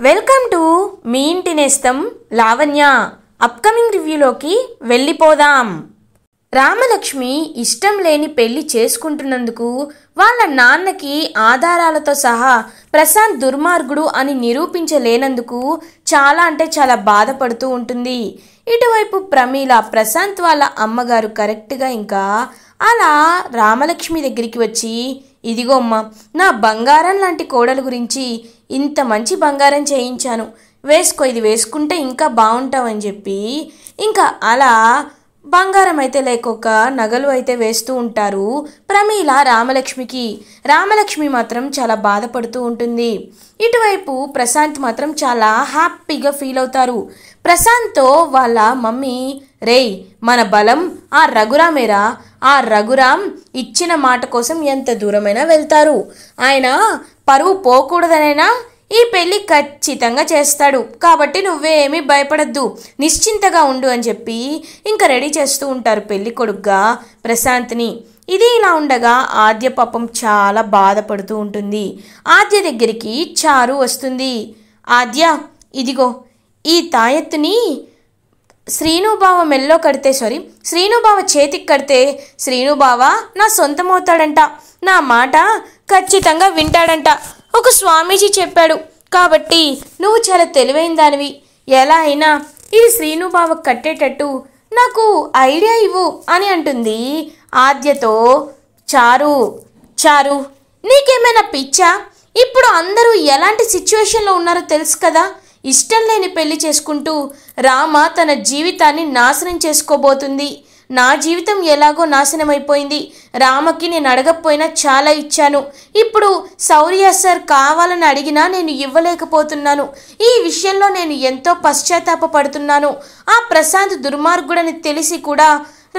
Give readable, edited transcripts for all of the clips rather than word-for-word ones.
Welcome to me ఇంటి నేస్తం Lavanya. Upcoming రివ్యూలోకి వెళ్ళిపోదాం. రామలక్ష్మి ఇష్టం లేని పెళ్లి చేసుకుంటున్నందుకు వాళ్ళ నాన్నకి ఆధారాలతో సహా ప్రశాంత్ దుర్మార్గుడు అని నిరూపించలేనందుకు చాలా అంటే చాలా బాధపడుతూ ఉంటుంది. ఇటువైపు ప్రమీల ప్రశాంత్ వాళ్ళ అమ్మగారు కరెక్ట్గా ఇంకా అలా రామలక్ష్మి దగ్గరికి వచ్చి, ఇదిగో అమ్మ, నా బంగారం లాంటి కోడలు గురించి ఇంత మంచి బంగారం చేయించాను, వేసుకో, ఇది వేసుకుంటే ఇంకా బాగుంటావని చెప్పి ఇంకా అలా బంగారం అయితే లేకొక నగలు అయితే వేస్తూ ఉంటారు ప్రమీల రామలక్ష్మికి. రామలక్ష్మి మాత్రం చాలా బాధపడుతూ ఉంటుంది. ఇటువైపు ప్రశాంత్ మాత్రం చాలా హ్యాపీగా ఫీల్ అవుతారు. ప్రశాంత్తో వాళ్ళ మమ్మీ, రేయ్ మన బలం ఆ రఘురామేరా, ఆ రఘురామ్ ఇచ్చిన మాట కోసం ఎంత దూరమైనా వెళ్తారు, ఆయన పరువు పోకూడదనైనా ఈ పెళ్ళి ఖచ్చితంగా చేస్తాడు, కాబట్టి నువ్వేమీ భయపడద్దు, నిశ్చింతగా ఉండు అని చెప్పి ఇంకా రెడీ చేస్తూ ఉంటారు పెళ్లి కొడుకుగా ప్రశాంత్ని. ఇది ఇలా ఉండగా ఆద్య పాపం చాలా బాధపడుతూ ఉంటుంది. ఆద్య దగ్గరికి చారు వస్తుంది. ఆద్య, ఇదిగో ఈ తాయెత్తుని శ్రీనుబావ మెల్లో కడితే, శ్రీనుబావ చేతికి కడితే శ్రీనుబావ నా సొంతమవుతాడంట, నా మాట ఖచ్చితంగా వింటాడంట, ఒక స్వామీజీ చెప్పాడు, కాబట్టి నువ్వు చాలా తెలివైన దానివి, ఎలా అయినా ఇది శ్రీనుబావ కట్టేటట్టు నాకు ఐడియా ఇవ్వు అని అంటుంది ఆద్యతో. చారు నీకేమైనా పిచ్చా? ఇప్పుడు అందరూ ఎలాంటి సిచ్యువేషన్లో ఉన్నారో తెలుసు కదా. ఇష్టం లేని పెళ్లి చేసుకుంటూ రామ తన జీవితాన్ని నాశనం చేసుకోబోతుంది. నా జీవితం ఎలాగో నాశనం అయిపోయింది. రామకి నేను అడగకపోయినా చాలా ఇచ్చాను. ఇప్పుడు శౌర్య సార్ కావాలని అడిగినా నేను ఇవ్వలేకపోతున్నాను. ఈ విషయంలో నేను ఎంతో పశ్చాత్తాపపడుతున్నాను. ఆ ప్రశాంత్ దుర్మార్గుడని తెలిసి కూడా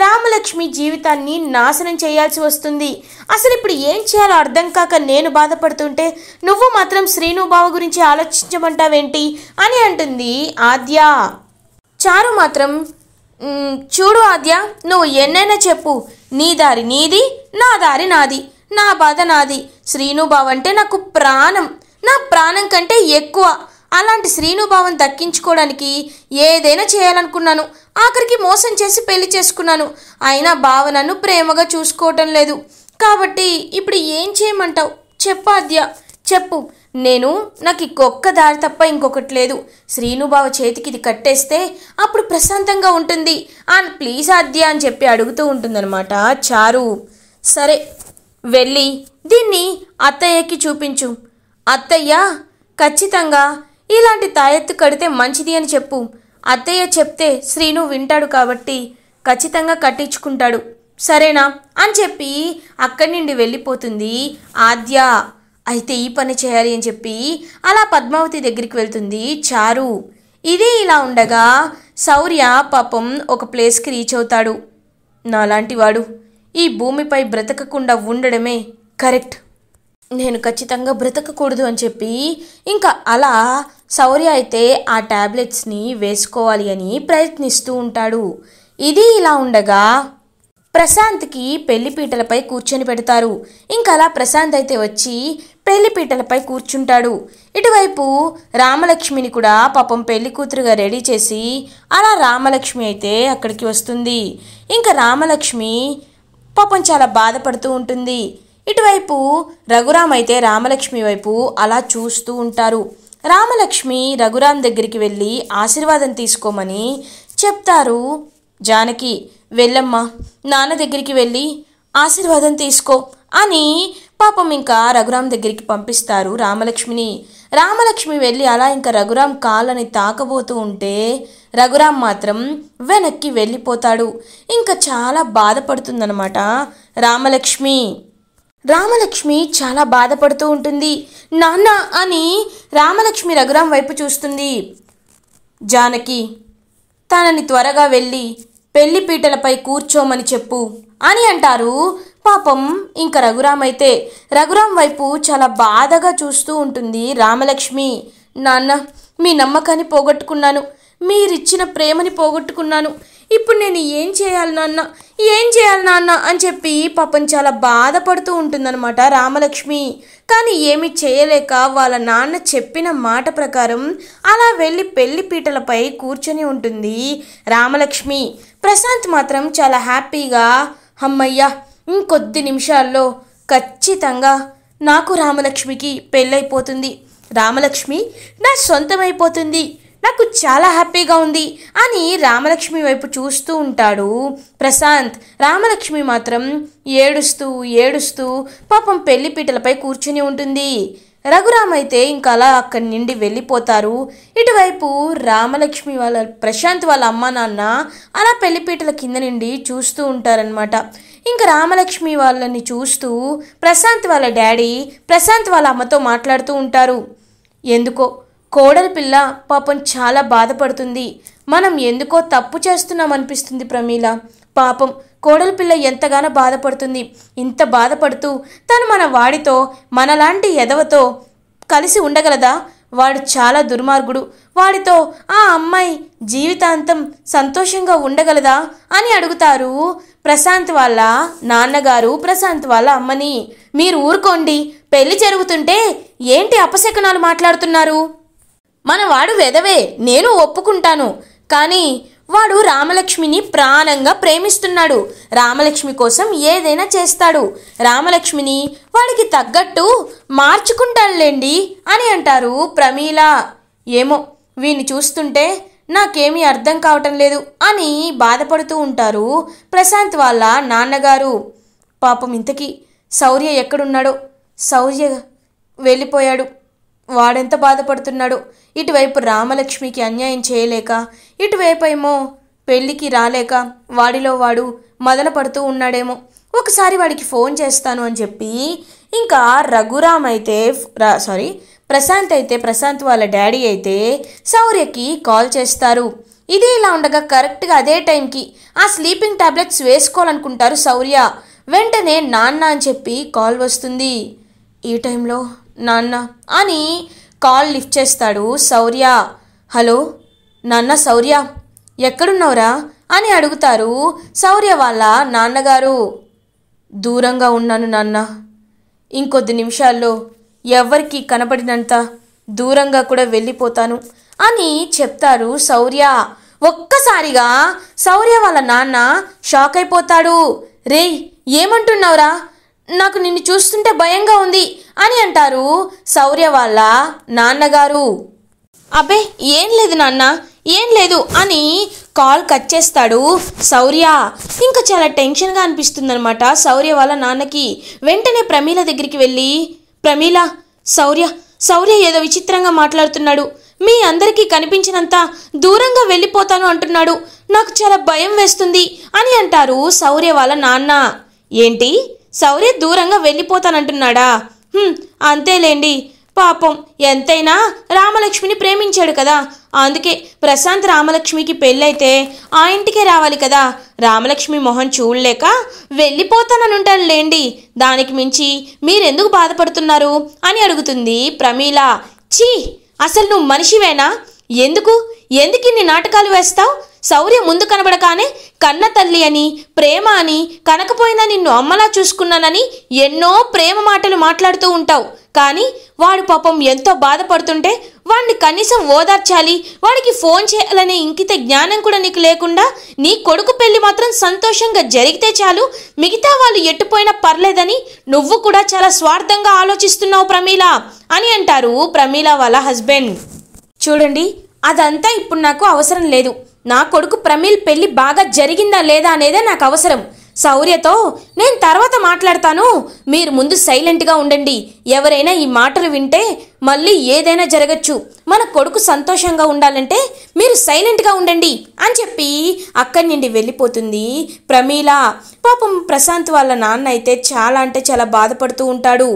రామలక్ష్మి జీవితాన్ని నాశనం చేయాల్సి వస్తుంది. అసలు ఇప్పుడు ఏం చేయాలో అర్థం కాక నేను బాధపడుతుంటే నువ్వు మాత్రం శ్రీనుబావ గురించి ఆలోచించమంటావేంటి అని అంటుంది ఆద్య. చారు మాత్రం, చూడు ఆద్య, నువ్వు ఎన్నైనా చెప్పు, నీ దారి నీది, నా దారి నాది, నా బాధ నాది. శ్రీనుబావ అంటే నాకు ప్రాణం, నా ప్రాణం కంటే ఎక్కువ. అలాంటి శ్రీనుబావను దక్కించుకోవడానికి ఏదైనా చేయాలనుకున్నాను, ఆఖరికి మోసం చేసి పెళ్లి చేసుకున్నాను. అయినా బావ నన్ను ప్రేమగా చూసుకోవటం లేదు. కాబట్టి ఇప్పుడు ఏం చేయమంటావు చెప్పు ఆద్య, చెప్పు. నాకు ఇంకొక్క దారి తప్ప ఇంకొకటి లేదు. శ్రీనుబావ చేతికి ఇది కట్టేస్తే అప్పుడు ప్రశాంతంగా ఉంటుంది. ప్లీజ్ ఆద్య అని చెప్పి అడుగుతూ ఉంటుందన్నమాట చారు. సరే వెళ్ళి దీన్ని అత్తయ్యకి చూపించు. అత్తయ్య ఖచ్చితంగా ఇలాంటి తాయెత్తు కడితే మంచిది అని చెప్పు. అత్తయ్య చెప్తే శ్రీను వింటాడు, కాబట్టి ఖచ్చితంగా కట్టించుకుంటాడు, సరేనా అని చెప్పి అక్కడి నుండి వెళ్ళిపోతుంది ఆద్య. అయితే ఈ పని చేయాలి అని చెప్పి అలా పద్మావతి దగ్గరికి వెళ్తుంది చారు. ఇది ఇలా ఉండగా శౌర్య పాపం ఒక ప్లేస్కి రీచ్ అవుతాడు. నాలాంటి వాడు ఈ భూమిపై బ్రతకకుండా ఉండడమే కరెక్ట్, నేను ఖచ్చితంగా బ్రతకకూడదు అని చెప్పి ఇంకా అలా శౌర్య అయితే ఆ టాబ్లెట్స్ని వేసుకోవాలి అని ప్రయత్నిస్తూ ఉంటాడు. ఇది ఇలా ఉండగా ప్రశాంత్కి పెళ్లిపీటలపై కూర్చొని పెడతారు. ఇంకా అలా ప్రశాంత్ అయితే వచ్చి పెళ్లిపీటలపై కూర్చుంటాడు. ఇటువైపు రామలక్ష్మిని కూడా పాపం పెళ్లి కూతురుగా రెడీ చేసి అలా రామలక్ష్మి అయితే అక్కడికి వస్తుంది. ఇంకా రామలక్ష్మి పాపం చాలా బాధపడుతూ ఉంటుంది. ఇటువైపు రఘురామ్ అయితే రామలక్ష్మి వైపు అలా చూస్తూ ఉంటారు. రామలక్ష్మి రఘురామ్ దగ్గరికి వెళ్ళి ఆశీర్వాదం తీసుకోమని చెప్తారు. జానకి, వెళ్ళమ్మా, నాన్న దగ్గరికి వెళ్ళి ఆశీర్వాదం తీసుకో అని పాపం ఇంకా రఘురామ్ దగ్గరికి పంపిస్తారు రామలక్ష్మిని. రామలక్ష్మి వెళ్ళి అలా ఇంకా రఘురామ్ కాళ్ళని తాకబోతూ ఉంటే రఘురామ్ మాత్రం వెనక్కి వెళ్ళిపోతాడు. ఇంకా చాలా బాధపడుతుందన్నమాట రామలక్ష్మి చాలా బాధపడుతూ ఉంటుంది. నాన్న అని రామలక్ష్మి రఘురామ్ వైపు చూస్తుంది. జానకి, తనని త్వరగా వెళ్ళి పెళ్లిపీటలపై కూర్చోమని చెప్పు అని అంటారు. పాపం ఇంకా రఘురామ్ అయితే రఘురామ్ వైపు చాలా బాధగా చూస్తూ ఉంటుంది రామలక్ష్మి. నాన్న, మీ నమ్మకాన్ని పోగొట్టుకున్నాను, మీరిచ్చిన ప్రేమని పోగొట్టుకున్నాను, ఇప్పుడు నేను ఏం చేయాలి నాన్న, ఏం చేయాలి నాన్న అని చెప్పి పాపం చాలా బాధపడుతూ ఉంటుందన్నమాట రామలక్ష్మి. కానీ ఏమి చేయలేక వాళ్ళ నాన్న చెప్పిన మాట ప్రకారం అలా వెళ్ళి పెళ్లి పీటలపై కూర్చొని ఉంటుంది రామలక్ష్మి. ప్రశాంత్ మాత్రం చాలా హ్యాపీగా, అమ్మయ్యా ఇంకొద్ది నిమిషాల్లో ఖచ్చితంగా నాకు రామలక్ష్మికి పెళ్ళైపోతుంది, రామలక్ష్మి నా సొంతమైపోతుంది, నాకు చాలా హ్యాపీగా ఉంది అని రామలక్ష్మి వైపు చూస్తూ ఉంటాడు ప్రశాంత్. రామలక్ష్మి మాత్రం ఏడుస్తూ ఏడుస్తూ పాపం పెళ్లి పీటలపై కూర్చుని ఉంటుంది. రఘురామ్ అయితే ఇంకా అలా అక్కడి నుండి వెళ్ళిపోతారు. ఇటువైపు రామలక్ష్మి వాళ్ళ ప్రశాంత్ వాళ్ళ అమ్మ నాన్న అలా పెళ్లిపీటల కింద నుండి చూస్తూ ఉంటారనమాట. ఇంకా రామలక్ష్మి వాళ్ళని చూస్తూ ప్రశాంత్ వాళ్ళ డాడీ ప్రశాంత్ వాళ్ళ అమ్మతో మాట్లాడుతూ ఉంటారు. ఎందుకో కోడలి పిల్ల పాపం చాలా బాధపడుతుంది, మనం ఎందుకో తప్పు చేస్తున్నాం అనిపిస్తుంది ప్రమీల. పాపం కోడలి పిల్ల ఎంతగానో బాధపడుతుంది. ఇంత బాధపడుతూ తను మన వాడితో మనలాంటి ఎదవతో కలిసి ఉండగలదా? వాడు చాలా దుర్మార్గుడు, వాడితో ఆ అమ్మాయి జీవితాంతం సంతోషంగా ఉండగలదా అని అడుగుతారు ప్రశాంత్ వాళ్ళ నాన్నగారు ప్రశాంత్ వాళ్ళ అమ్మని. మీరు ఊరుకోండి, పెళ్లి జరుగుతుంటే ఏంటి అపశకనాలు మాట్లాడుతున్నారు? మన వాడు వెదవే, నేను ఒప్పుకుంటాను, కానీ వాడు రామలక్ష్మిని ప్రాణంగా ప్రేమిస్తున్నాడు, రామలక్ష్మి కోసం ఏదైనా చేస్తాడు, రామలక్ష్మిని వాడికి తగ్గట్టు మార్చుకుంటాడులేండి అని అంటారు ప్రమీల. ఏమో వీణ్ణి చూస్తుంటే నాకేమీ అర్థం కావటం లేదు అని బాధపడుతూ ఉంటారు ప్రశాంత్ వాళ్ళ నాన్నగారు. పాపం ఇంతకీ శౌర్య ఎక్కడున్నాడో, శౌర్య వెళ్ళిపోయాడు, వాడెంత బాధపడుతున్నాడు. ఇటువైపు రామలక్ష్మికి అన్యాయం చేయలేక, ఇటువైపు ఏమో పెళ్ళికి రాలేక వాడిలో వాడు మదన పడుతూ ఉన్నాడేమో. ఒకసారి వాడికి ఫోన్ చేస్తాను అని చెప్పి ఇంకా రఘురామ్ అయితే ప్రశాంత్ అయితే ప్రశాంత్ వాళ్ళ డాడీ అయితే శౌర్యకి కాల్ చేస్తారు. ఇది ఇలా ఉండగా కరెక్ట్గా అదే టైంకి ఆ స్లీపింగ్ టాబ్లెట్స్ వేసుకోవాలనుకుంటారు శౌర్య. వెంటనే నాన్న అని చెప్పి కాల్ వస్తుంది. ఈ టైంలో నాన్న అని కాల్ లిఫ్ట్ చేస్తాడు శౌర్య. హలో నాన్న, శౌర్య ఎక్కడున్నావురా అని అడుగుతారు శౌర్య వాళ్ళ నాన్నగారు. దూరంగా ఉన్నాను నాన్న, ఇంకొద్ది నిమిషాల్లో ఎవరికి కనపడినంత దూరంగా కూడా వెళ్ళిపోతాను అని చెప్తారు శౌర్య. ఒక్కసారిగా శౌర్య వాళ్ళ నాన్న షాక్ అయిపోతాడు. రేయ్ ఏమంటున్నావురా, నాకు నిన్ను చూస్తుంటే భయంగా ఉంది అని అంటారు శౌర్య వాళ్ళ నాన్నగారు. అబ్బే ఏం లేదు నాన్న, ఏం లేదు అని కాల్ కట్ చేస్తాడు శౌర్య. ఇంకా చాలా టెన్షన్గా అనిపిస్తుందనమాట శౌర్య వాళ్ళ నాన్నకి. వెంటనే ప్రమీల దగ్గరికి వెళ్ళి, ప్రమీల శౌర్య ఏదో విచిత్రంగా మాట్లాడుతున్నాడు, మీ అందరికీ కనిపించినంత దూరంగా వెళ్ళిపోతాను అంటున్నాడు, నాకు చాలా భయం వేస్తుంది అని అంటారు శౌర్య వాళ్ళ నాన్న. ఏంటి, శౌర్య దూరంగా వెళ్ళిపోతానంటున్నాడా? అంతేలేండి, పాపం ఎంతైనా రామలక్ష్మిని ప్రేమించాడు కదా, అందుకే ప్రశాంత్ రామలక్ష్మికి పెళ్ళైతే ఆ ఇంటికే రావాలి కదా, రామలక్ష్మి మొహం చూడలేక వెళ్ళిపోతాననుంటానులేండి, దానికి మించి మీరెందుకు బాధపడుతున్నారు అని అడుగుతుంది ప్రమీల. ఛీ, అసలు నువ్వు మనిషివేనా? ఎందుకు ఇన్ని నాటకాలు వేస్తావు? శౌర్య ముందు కనబడగానే కన్న తల్లి అని, ప్రేమ అని, కనకపోయినా నిన్ను అమ్మలా చూసుకున్నానని ఎన్నో ప్రేమ మాటలు మాట్లాడుతూ ఉంటావు. కానీ వాడు పాపం ఎంతో బాధపడుతుంటే వాడిని కనీసం ఓదార్చాలి, వాడికి ఫోన్ చేయాలనే ఇంకిత జ్ఞానం కూడా నీకు లేకుండా నీ కొడుకు పెళ్లి మాత్రం సంతోషంగా జరిగితే చాలు, మిగతా వాళ్ళు ఎట్టుపోయినా పర్లేదని నువ్వు కూడా చాలా స్వార్థంగా ఆలోచిస్తున్నావు ప్రమీల అని అంటారు ప్రమీల వాళ్ళ హస్బెండ్. చూడండి, అదంతా ఇప్పుడు నాకు అవసరం లేదు, నా కొడుకు ప్రమీల్ పెళ్ళి బాగా జరిగిందా లేదా అనేదే నాకు అవసరం. శౌర్యతో నేను తర్వాత మాట్లాడతాను, మీరు ముందు సైలెంట్గా ఉండండి. ఎవరైనా ఈ మాటలు వింటే మళ్ళీ ఏదైనా జరగచ్చు, మన కొడుకు సంతోషంగా ఉండాలంటే మీరు సైలెంట్గా ఉండండి అని చెప్పి అక్కడి నుండి వెళ్ళిపోతుంది ప్రమీల. పాపం ప్రశాంత్ వాళ్ళ నాన్న అయితే చాలా అంటే చాలా బాధపడుతూ ఉంటాడు.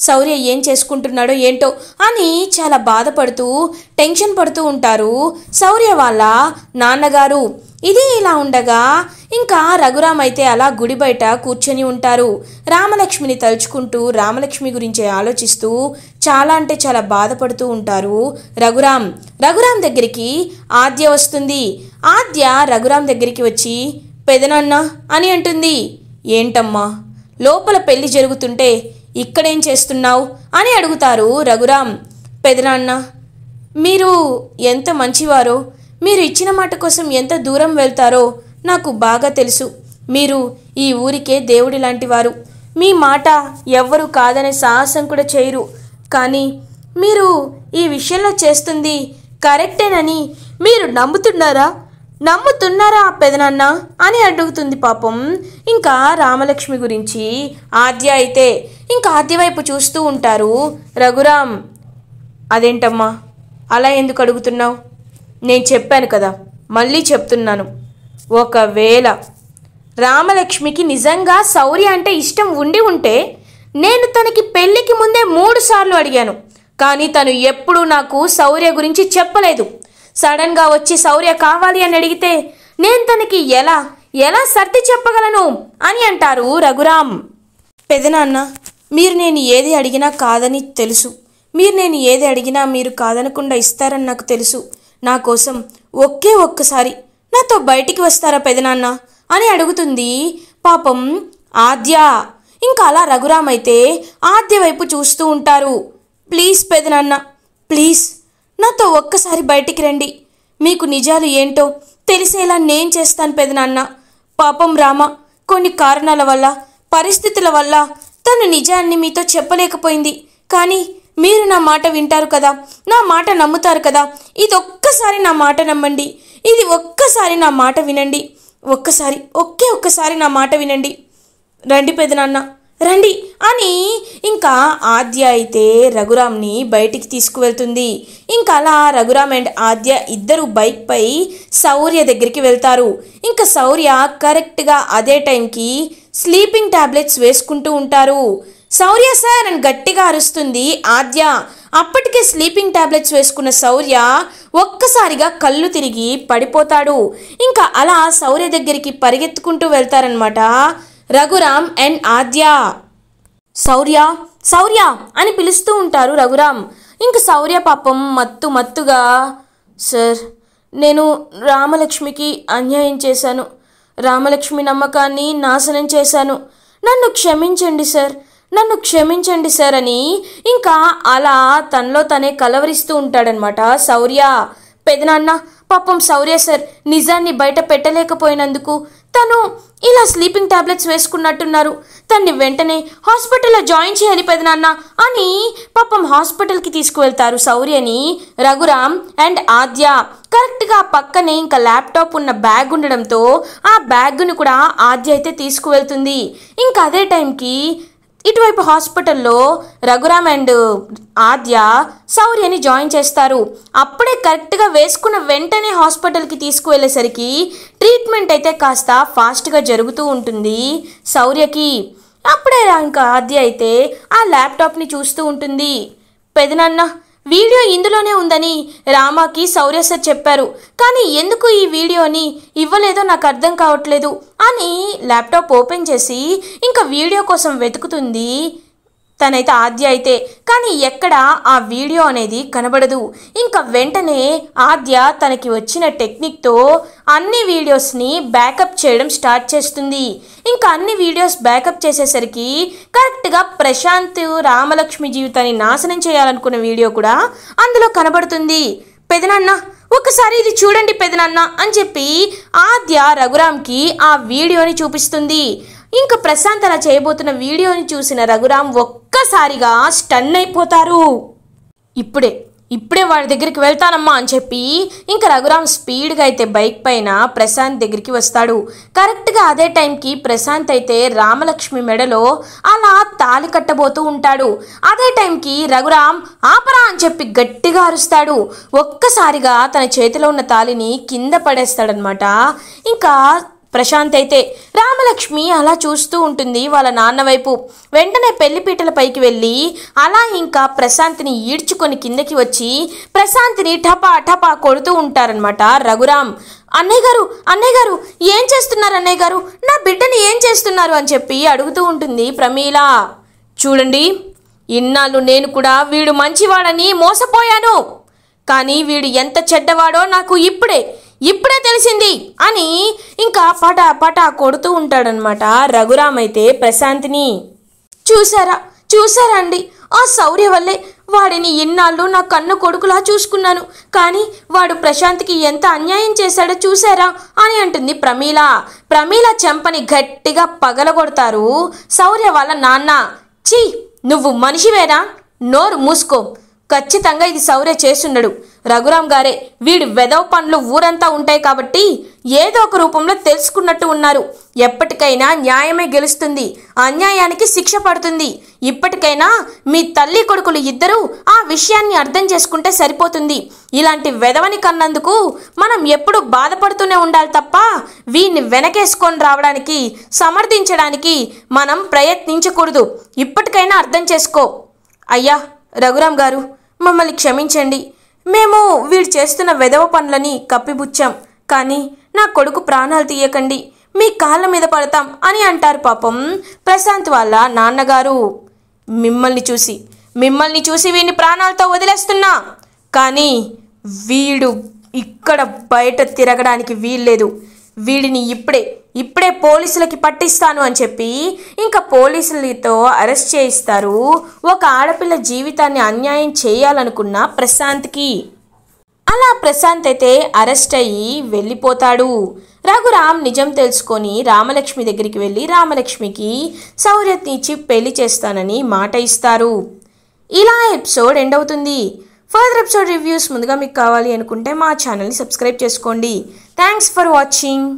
శౌర్య ఏం చేసుకుంటున్నాడో ఏంటో అని చాలా బాధపడుతూ టెన్షన్ పడుతూ ఉంటారు శౌర్య వాళ్ళ నాన్నగారు. ఇది ఇలా ఉండగా ఇంకా రఘురామ్ అయితే అలా గుడి బయట కూర్చొని ఉంటారు. రామలక్ష్మిని తలుచుకుంటూ రామలక్ష్మి గురించి ఆలోచిస్తూ చాలా అంటే చాలా బాధపడుతూ ఉంటారు రఘురామ్. రఘురామ్ దగ్గరికి ఆద్య వస్తుంది. ఆద్య రఘురామ్ దగ్గరికి వచ్చి పెదనాన్న అని అంటుంది. ఏంటమ్మా, లోపల పెళ్లి జరుగుతుంటే ఇక్కడేం చేస్తున్నావు అని అడుగుతారు రఘురామ్. పెదనాన్న, మీరు ఎంత మంచివారో, మీరు ఇచ్చిన మాట కోసం ఎంత దూరం వెళ్తారో నాకు బాగా తెలుసు. మీరు ఈ ఊరికే దేవుడి లాంటివారు. మీ మాట ఎవ్వరూ కాదనే సాహసం కూడా చేయరు. కానీ మీరు ఈ విషయంలో చేస్తుంది కరెక్టేనని మీరు నమ్ముతున్నారా పెదనాన్న అని అడుగుతుంది పాపం. ఇంకా రామలక్ష్మి గురించి ఆద్య అయితే ఇంకా ఆద్య వైపు చూస్తూ ఉంటారు రఘురామ్. అదేంటమ్మా అలా ఎందుకు అడుగుతున్నావు? నేను చెప్పాను కదా, మళ్ళీ చెప్తున్నాను. ఒకవేళ రామలక్ష్మికి నిజంగా శౌర్య అంటే ఇష్టం ఉంటే నేను తనకి పెళ్ళికి ముందే 3 సార్లు అడిగాను. కానీ తను ఎప్పుడూ నాకు శౌర్య గురించి చెప్పలేదు. సడన్గా వచ్చి శౌర్య కావాలి అని అడిగితే నేను తనకి ఎలా సర్ది చెప్పగలను అని అంటారు రఘురామ్. పెదనాన్న, మీరు నేను ఏది అడిగినా కాదని తెలుసు. మీరు కాదనకుండా ఇస్తారని నాకు తెలుసు. నా కోసం ఒక్కసారి నాతో బయటికి వస్తారా పెదనాన్న అని అడుగుతుంది పాపం ఆద్య. ఇంకా అలా రఘురామ్ అయితే ఆద్య వైపు చూస్తూ ఉంటారు. ప్లీజ్ పెదనాన్న, ప్లీజ్ నాతో ఒక్కసారి బయటికి రండి. మీకు నిజాలు ఏంటో తెలిసేలా నేను చేస్తాను పెదనాన్న. పాపం రామ కొన్ని కారణాల వల్ల, పరిస్థితుల వల్ల తను నిజాన్ని మీతో చెప్పలేకపోయింది. కానీ మీరు నా మాట వింటారు కదా, నా మాట నమ్ముతారు కదా. ఇది ఒక్కసారి నా మాట నమ్మండి. ఇది ఒక్కసారి నా మాట వినండి. ఒక్కసారి నా మాట వినండి. రండి పెదనాన్న, రండి అని ఇంకా ఆద్య అయితే రఘురామ్ని బయటికి తీసుకువెళ్తుంది. ఇంకా అలా రఘురామ్ అండ్ ఆద్య ఇద్దరు బైక్ పై శౌర్య దగ్గరికి వెళ్తారు. ఇంకా శౌర్య కరెక్ట్గా అదే టైంకి స్లీపింగ్ టాబ్లెట్స్ వేసుకుంటూ ఉంటారు. శౌర్య సార్ అని గట్టిగా అరుస్తుంది ఆద్య. అప్పటికే స్లీపింగ్ టాబ్లెట్స్ వేసుకున్న శౌర్య ఒక్కసారిగా కళ్ళు తిరిగి పడిపోతాడు. ఇంకా అలా శౌర్య దగ్గరికి పరిగెత్తుకుంటూ వెళ్తారనమాట రఘురామ్ అండ్ ఆద్య. శౌర్య అని పిలుస్తూ ఉంటారు రఘురామ్. ఇంక శౌర్య పాపం మత్తుగా, సార్ నేను రామలక్ష్మికి అన్యాయం చేశాను. రామలక్ష్మి నమ్మకాన్ని నాశనం చేశాను. నన్ను క్షమించండి సార్ అని ఇంకా అలా తనలో తనే కలవరిస్తూ ఉంటాడనమాట శౌర్య. పెదనాన్న, పాపం శౌర్య సార్ నిజాన్ని బయట పెట్టలేకపోయినందుకు తను ఇలా స్లీపింగ్ టాబ్లెట్స్ వేసుకున్నట్టున్నారు. తన్ని వెంటనే హాస్పిటల్లో జాయిన్ చేయాలి పెదనాన్న అని పాపం హాస్పిటల్కి తీసుకువెళ్తారు శౌర్యని రఘురామ్ అండ్ ఆద్య. కరెక్ట్గా పక్కనే ఇంకా ల్యాప్టాప్ ఉన్న బ్యాగ్ ఉండడంతో ఆ బ్యాగ్ను కూడా ఆద్య అయితే తీసుకువెళ్తుంది. ఇంకా అదే టైంకి ఇటువైపు హాస్పిటల్లో రఘురామ్ అండ్ ఆద్య శౌర్యని జాయిన్ చేస్తారు. అప్పుడే కరెక్ట్గా వేసుకున్న వెంటనే హాస్పిటల్కి తీసుకువెళ్ళేసరికి ట్రీట్మెంట్ అయితే కాస్త ఫాస్ట్గా జరుగుతూ ఉంటుంది శౌర్యకి. అప్పుడే ఇంకా ఆద్య అయితే ఆ ల్యాప్టాప్ని చూస్తూ ఉంటుంది. పెదనాన్న, వీడియో ఇందులోనే ఉందని రామాకి శౌర్య సార్ చెప్పారు. కానీ ఎందుకు ఈ వీడియోని ఇవ్వలేదో నాకు అర్థం కావట్లేదు అని ల్యాప్టాప్ ఓపెన్ చేసి ఇంకా వీడియో కోసం వెతుకుతుంది తనైతే ఆద్య అయితే. కానీ ఎక్కడ ఆ వీడియో అనేది కనబడదు. ఇంకా వెంటనే ఆద్య తనకి వచ్చిన టెక్నిక్తో అన్ని వీడియోస్ని బ్యాకప్ చేయడం స్టార్ట్ చేస్తుంది. ఇంకా అన్ని వీడియోస్ బ్యాకప్ చేసేసరికి కరెక్ట్గా ప్రశాంత్ రామలక్ష్మి జీవితాన్ని నాశనం చేయాలనుకున్న వీడియో కూడా అందులో కనబడుతుంది. పెదనాన్న, ఒకసారి ఇది చూడండి పెదనాన్న అని చెప్పి ఆద్య రఘురామ్కి ఆ వీడియోని చూపిస్తుంది. ఇంకా ప్రశాంత్ అలా చేయబోతున్న వీడియోని చూసిన రఘురామ్ ఒక్కసారిగా స్టన్ అయిపోతారు. ఇప్పుడే వాడి దగ్గరికి వెళ్తానమ్మా అని చెప్పి ఇంకా రఘురామ్ స్పీడ్గా అయితే బైక్ పైన ప్రశాంత్ దగ్గరికి వస్తాడు. కరెక్ట్గా అదే టైంకి ప్రశాంత్ అయితే రామలక్ష్మి మెడలో అలా తాళి కట్టబోతూ ఉంటాడు. అదే టైంకి రఘురామ్ ఆపరా అని చెప్పి గట్టిగా అరుస్తాడు. ఒక్కసారిగా తన చేతిలో ఉన్న తాళిని కింద పడేస్తాడనమాట. ఇంకా ప్రశాంత్ అయితే రామలక్ష్మి అలా చూస్తూ ఉంటుంది వాళ్ళ నాన్న వైపు. వెంటనే పెళ్లిపీటల పైకి వెళ్ళి అలా ఇంకా ప్రశాంత్ని ఈడ్చుకొని కిందకి వచ్చి ప్రశాంత్ని ఠపా ఠపా కొడుతూ ఉంటారనమాట రఘురామ్. అన్నయ్య గారు ఏం చేస్తున్నారు అన్నయ్య గారు, నా బిడ్డని ఏం చేస్తున్నారు అని చెప్పి అడుగుతూ ఉంటుంది ప్రమీల. చూడండి, ఇన్నాళ్ళు నేను కూడా వీడు మంచివాడని మోసపోయాను, కానీ వీడు ఎంత చెడ్డవాడో నాకు ఇప్పుడే తెలిసింది అని ఇంకా పటా కొడుతూ ఉంటాడనమాట రఘురామ్ అయితే ప్రశాంత్ని. చూసారా అండి, ఆ శౌర్య వల్లే వాడిని ఇన్నాళ్ళు నా కన్ను కొడుకులా చూసుకున్నాను, కానీ వాడు ప్రశాంత్కి ఎంత అన్యాయం చేశాడో చూసారా అని అంటుంది ప్రమీల చెంపని గట్టిగా పగలగొడతారు శౌర్య వాళ్ళ నాన్న. ఛీ, నువ్వు మనిషివేనా? నోరు మూసుకో, ఖచ్చితంగా ఇది శౌర్య చేసుండడు, రఘురామ్ గారే. వీడి వెదవ పనులు ఊరంతా ఉంటాయి కాబట్టి ఏదో ఒక రూపంలో తెలుసుకున్నట్టు ఉన్నారు. ఎప్పటికైనా న్యాయమే గెలుస్తుంది, అన్యాయానికి శిక్ష పడుతుంది. ఇప్పటికైనా మీ తల్లి కొడుకులు ఇద్దరూ ఆ విషయాన్ని అర్థం చేసుకుంటే సరిపోతుంది. ఇలాంటి వెదవని కన్నందుకు మనం ఎప్పుడు బాధపడుతూనే ఉండాలి తప్ప వీడిని వెనకేసుకొని రావడానికి, సమర్థించడానికి మనం ప్రయత్నించకూడదు. ఇప్పటికైనా అర్థం చేసుకో. అయ్యా రఘురామ్ గారు, మమ్మల్ని క్షమించండి. మేము వీడు చేస్తున్న వెధవ పనులని కప్పిపుచ్చాం, కానీ నా కొడుకు ప్రాణాలు తీయకండి, మీ కాళ్ళ మీద పడతాం అని అంటారు పాపం ప్రశాంత్ వాళ్ళ నాన్నగారు. మిమ్మల్ని చూసి వీడిని ప్రాణాలతో వదిలేస్తున్నా, కానీ వీడు ఇక్కడ బయట తిరగడానికి వీల్లేదు. వీడిని ఇప్పుడే పోలీసులకి పట్టిస్తాను అని చెప్పి ఇంకా పోలీసులతో అరెస్ట్ చేయిస్తారు ఒక ఆడపిల్ల జీవితాన్ని అన్యాయం చేయాలనుకున్న ప్రశాంత్కి. అలా ప్రశాంత్ అయితే అరెస్ట్ అయ్యి వెళ్ళిపోతాడు. రఘురామ్ నిజం తెలుసుకొని రామలక్ష్మి దగ్గరికి వెళ్ళి రామలక్ష్మికి శౌర్యనిచ్చి పెళ్లి చేస్తానని మాట ఇస్తారు. ఇలా ఎపిసోడ్ ఎండ్ అవుతుంది. ఫర్దర్ ఎపిసోడ్ రివ్యూస్ ముందుగా మీకు కావాలి అనుకుంటే మా ఛానల్ని సబ్స్క్రైబ్ చేసుకోండి. Thanks for watching.